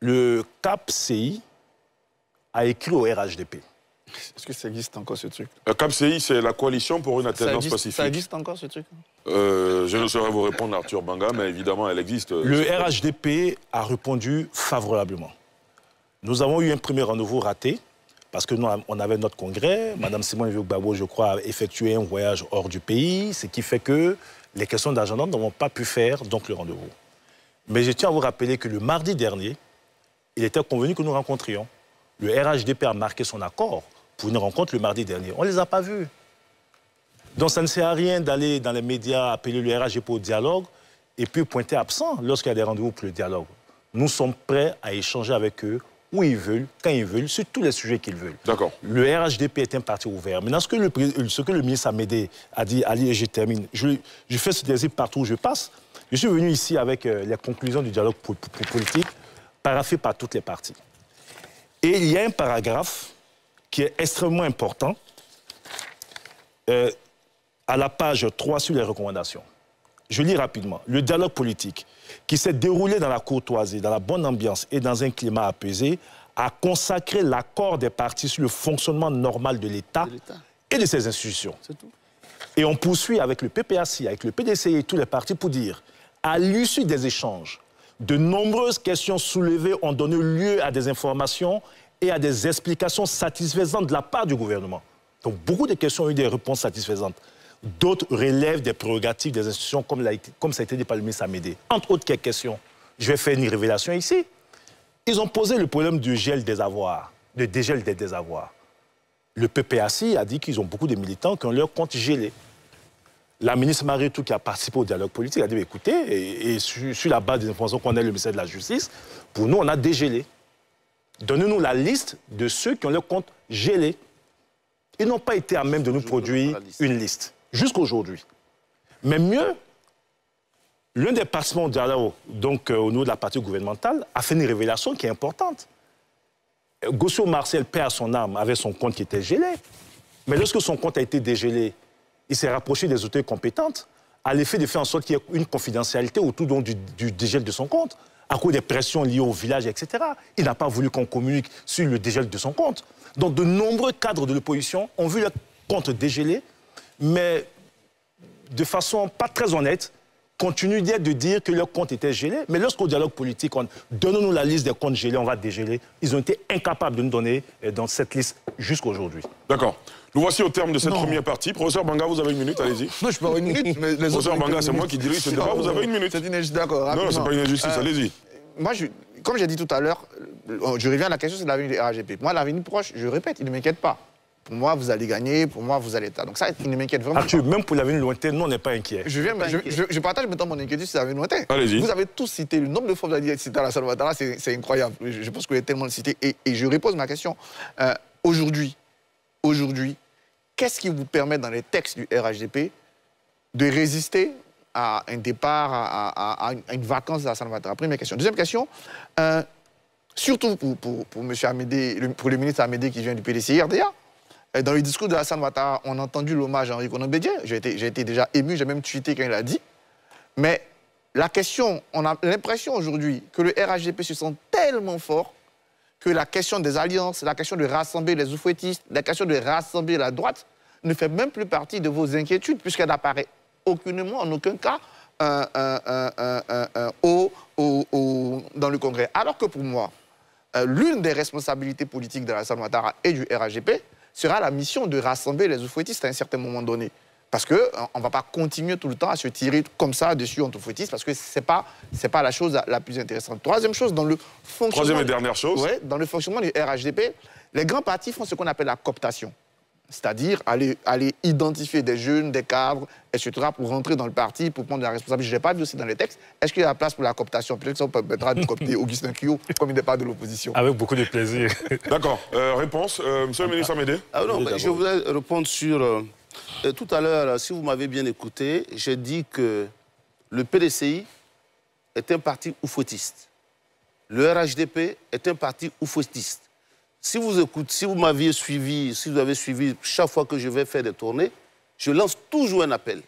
Le CAP-CI a écrit au RHDP. Est-ce que ça existe encore ce truc? Le CAP-CI, c'est la coalition pour une alternance pacifique. Ça existe encore ce truc? Je ne saurais vous répondre, Arthur Banga, mais évidemment, elle existe. Le RHDP a répondu favorablement. Nous avons eu un premier rendez-vous raté, parce que nous, on avait notre congrès. Madame Simone Veil-Gbagbo, je crois, a effectué un voyage hors du pays, ce qui fait que les questions d'agenda n'ont pas pu faire donc le rendez-vous. Mais je tiens à vous rappeler que le mardi dernier, il était convenu que nous rencontrions. Le RHDP a marqué son accord pour une rencontre le mardi dernier. On ne les a pas vus. Donc ça ne sert à rien d'aller dans les médias, appeler le RHDP au dialogue et puis pointer absent lorsqu'il y a des rendez-vous pour le dialogue. Nous sommes prêts à échanger avec eux où ils veulent, quand ils veulent, sur tous les sujets qu'ils veulent. D'accord. Le RHDP est un parti ouvert. Maintenant, ce que le ministre Amédée a dit, Ali, et je termine, je fais ce désir partout où je passe. Je suis venu ici avec les conclusions du dialogue politique, paraphées par toutes les parties. Et il y a un paragraphe qui est extrêmement important, à la page 3 sur les recommandations. Je lis rapidement. Le dialogue politique, qui s'est déroulé dans la courtoisie, dans la bonne ambiance et dans un climat apaisé, a consacré l'accord des partis sur le fonctionnement normal de l'État et de ses institutions. C'est tout. Et on poursuit avec le PPACI, avec le PDCI et tous les partis pour dire, à l'issue des échanges, de nombreuses questions soulevées ont donné lieu à des informations et à des explications satisfaisantes de la part du gouvernement. Donc beaucoup de questions ont eu des réponses satisfaisantes. D'autres relèvent des prérogatives des institutions, comme ça a été dit par le ministre Amédée. Entre autres quelques questions, je vais faire une révélation ici. Ils ont posé le problème du gel des avoirs, de dégel des avoirs. Le PPACI a dit qu'ils ont beaucoup de militants qui ont leur compte gelé. La ministre Marietou, qui a participé au dialogue politique, a dit, écoutez, et sur la base des informations qu'on a le ministère de la Justice, pour nous, on a dégelé. Donnez-nous la liste de ceux qui ont leur compte gelé. Ils n'ont pas été à même de nous produire une liste, jusqu'aujourd'hui. Mais mieux, l'un des participants au dialogue, donc au niveau de la partie gouvernementale, a fait une révélation qui est importante. Gossio Marcel, paix à son âme, avait son compte qui était gelé. Mais lorsque son compte a été dégelé, il s'est rapproché des autorités compétentes à l'effet de faire en sorte qu'il y ait une confidentialité autour donc, du dégel de son compte, à cause des pressions liées au village, etc. Il n'a pas voulu qu'on communique sur le dégel de son compte. Donc de nombreux cadres de l'opposition ont vu leur compte dégélé, mais de façon pas très honnête, continuent de dire que leur compte était gelé. Mais lorsqu'au dialogue politique, on donne-nous la liste des comptes gelés, on va dégéler. Ils ont été incapables de nous donner dans cette liste jusqu'à aujourd'hui. D'accord. Nous voici au terme de cette première partie. Professeur Banga, vous avez une minute, allez-y. Non, je peux avoir une minute, mais les Professeur Banga, c'est moi qui dirige ce débat, vous avez une minute. C'est une injustice, d'accord. Non, c'est pas une injustice, allez-y. Moi, comme j'ai dit tout à l'heure, je reviens à la question, c'est l'avenir du RHDP. Moi, l'avenir proche, je répète, il ne m'inquiète pas. Pour moi, vous allez gagner, pour moi, vous allez être là. Donc ça, il ne m'inquiète vraiment pas. Même pour l'avenir lointain, nous, on n'est pas inquiets. Je partage maintenant mon inquiétude sur l'avenir lointain. Allez-y. Vous avez tous cité, le nombre de fois que vous avez dit cité Alassane Ouattara, c'est incroyable. Je pense que vous avez tellement cité. Et je repose ma question. Aujourd'hui, qu'est-ce qui vous permet dans les textes du RHDP de résister à un départ, à une vacance d'Alassane Ouattara? Première question. Deuxième question, surtout pour M. Amédée, pour le ministre Amédée qui vient du PDCI RDA, dans le discours de Alassane Ouattara, on a entendu l'hommage à Henri Konan Bédié. J'ai été déjà ému, j'ai même tweeté quand il a dit. Mais la question, on a l'impression aujourd'hui que le RHDP se sent tellement fort que la question des alliances, la question de rassembler les oufouettistes, la question de rassembler la droite ne fait même plus partie de vos inquiétudes puisqu'elle n'apparaît aucunement, en aucun cas, dans le Congrès. Alors que pour moi, l'une des responsabilités politiques d'Alassane Ouattara et du RHDP sera la mission de rassembler les oufouettistes à un certain moment donné. Parce qu'on ne va pas continuer tout le temps à se tirer comme ça dessus entre oufouettistes parce que ce n'est pas la chose la plus intéressante. Troisième chose, dans le fonctionnement... Troisième et dernière chose. Ouais, dans le fonctionnement du RHDP, les grands partis font ce qu'on appelle la cooptation. C'est-à-dire aller identifier des jeunes, des cadres, etc., pour rentrer dans le parti, pour prendre la responsabilité. Je n'ai pas vu aussi dans les textes. Est-ce qu'il y a la place pour la cooptation? Peut-être que ça permettra de coopter Augustin Kiyot comme il n'est pas de l'opposition. Avec beaucoup de plaisir. D'accord. Réponse, monsieur le ministre Amédée. Je voudrais répondre sur... tout à l'heure, si vous m'avez bien écouté, j'ai dit que le PDCI est un parti oufouettiste. Le RHDP est un parti oufouettiste. Si vous m'aviez suivi, si vous avez suivi chaque fois que je vais faire des tournées, je lance toujours un appel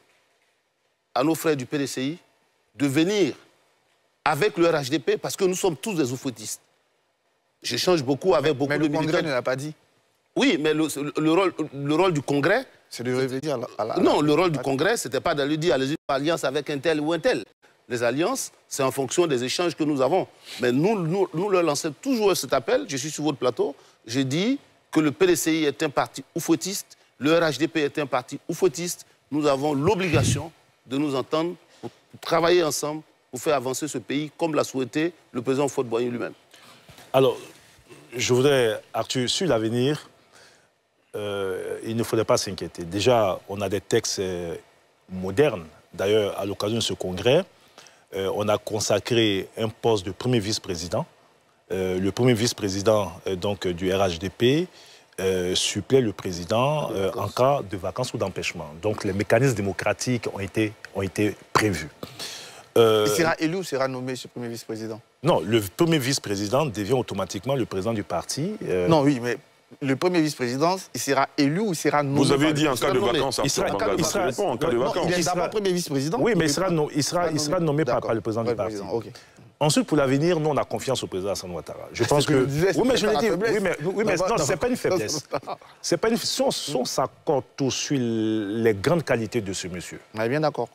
à nos frères du PDCI de venir avec le RHDP parce que nous sommes tous des oufouettistes. j'échange beaucoup avec beaucoup de militants. Mais le Congrès ne l'a pas dit. Oui, mais le rôle du Congrès... C'est de réfléchir Non, le rôle du Congrès, ce n'était pas d'aller dire allez-y, alliance avec un tel ou un tel. Les alliances, c'est en fonction des échanges que nous avons. Mais nous leur lançons toujours cet appel. Je suis sur votre plateau. J'ai dit que le PDCI est un parti oufotiste, le RHDP est un parti oufotiste. Nous avons l'obligation de nous entendre pour travailler ensemble pour faire avancer ce pays comme l'a souhaité le président Houphouët-Boigny lui-même. Alors, je voudrais, Arthur, sur l'avenir, il ne faudrait pas s'inquiéter. Déjà, on a des textes modernes. D'ailleurs, à l'occasion de ce congrès, on a consacré un poste de premier vice-président. Le premier vice-président du RHDP supplée le président en cas de vacances ou d'empêchement. Donc, les mécanismes démocratiques ont été prévus. Il sera élu ou sera nommé ce premier vice-président? Non, le premier vice-président devient automatiquement le président du parti. Non, oui, mais le premier vice-président, il sera élu ou il sera nommé? Vous avez dit en cas de vacances. Il sera premier vice-président. Oui, mais il sera nommé par le président du parti. Okay. Ensuite, pour l'avenir, nous, on a confiance au président Alassane Ouattara. Je pense que... Oui, mais je l'ai dit. Oui, mais non, ce n'est pas une faiblesse. Si on s'accorde tous sur les grandes qualités de ce monsieur. On est bien d'accord.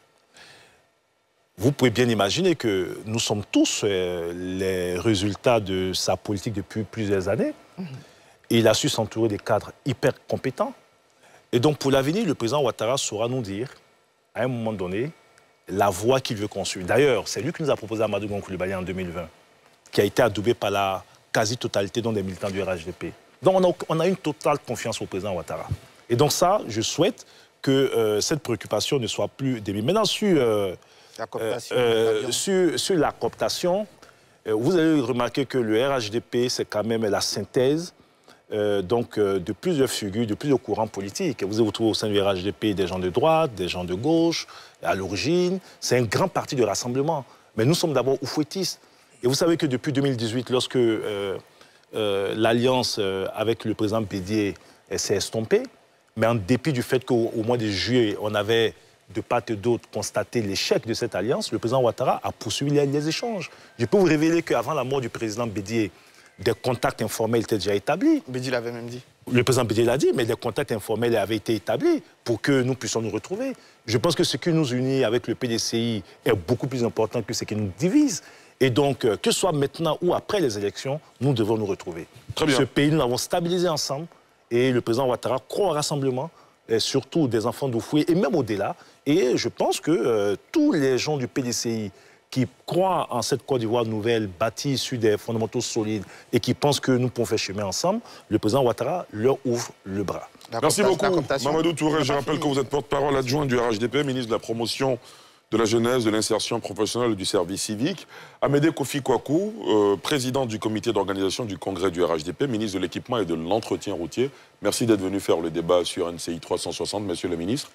Vous pouvez bien imaginer que nous sommes tous les résultats de sa politique depuis plusieurs années. Et il a su s'entourer des cadres hyper compétents. Et donc, pour l'avenir, le président Ouattara saura nous dire, à un moment donné, la voie qu'il veut construire. D'ailleurs, c'est lui qui nous a proposé Amadou Gon Coulibaly en 2020, qui a été adoubé par la quasi-totalité des militants du RHDP. Donc, on a une totale confiance au président Ouattara. Et donc ça, je souhaite que cette préoccupation ne soit plus démise. Maintenant, sur la cooptation, vous avez remarqué que le RHDP, c'est quand même la synthèse de plusieurs figures, de plusieurs courants politiques. Vous avez trouvé au sein du RHDP des gens de droite, des gens de gauche, à l'origine. C'est un grand parti de rassemblement. Mais nous sommes d'abord oufouettistes. Et vous savez que depuis 2018, lorsque l'alliance avec le président Bédié s'est estompée, mais en dépit du fait qu'au mois de juillet, on avait de part et d'autre constaté l'échec de cette alliance, le président Ouattara a poursuivi les échanges. Je peux vous révéler qu'avant la mort du président Bédié, des contacts informels étaient déjà établis. Bédié l'avait même dit. Le président Bédié l'a dit, mais des contacts informels avaient été établis pour que nous puissions nous retrouver. Je pense que ce qui nous unit avec le PDCI est beaucoup plus important que ce qui nous divise. Et donc, que ce soit maintenant ou après les élections, nous devons nous retrouver. Très bien. Ce pays, nous l'avons stabilisé ensemble. Et le président Ouattara croit au rassemblement, et surtout des enfants d'Oufoué, et même au-delà. Et je pense que tous les gens du PDCI qui croient en cette Côte d'Ivoire nouvelle, bâtie sur des fondamentaux solides, et qui pensent que nous pouvons faire chemin ensemble, le président Ouattara leur ouvre le bras. Merci beaucoup, Mamadou Touré. Je rappelle que vous êtes porte-parole adjoint du RHDP, ministre de la Promotion de la Jeunesse, de l'Insertion professionnelle et du Service civique. Amédée Kofi Kwaku, président du comité d'organisation du congrès du RHDP, ministre de l'Équipement et de l'Entretien routier. Merci d'être venu faire le débat sur NCI 360, monsieur le ministre.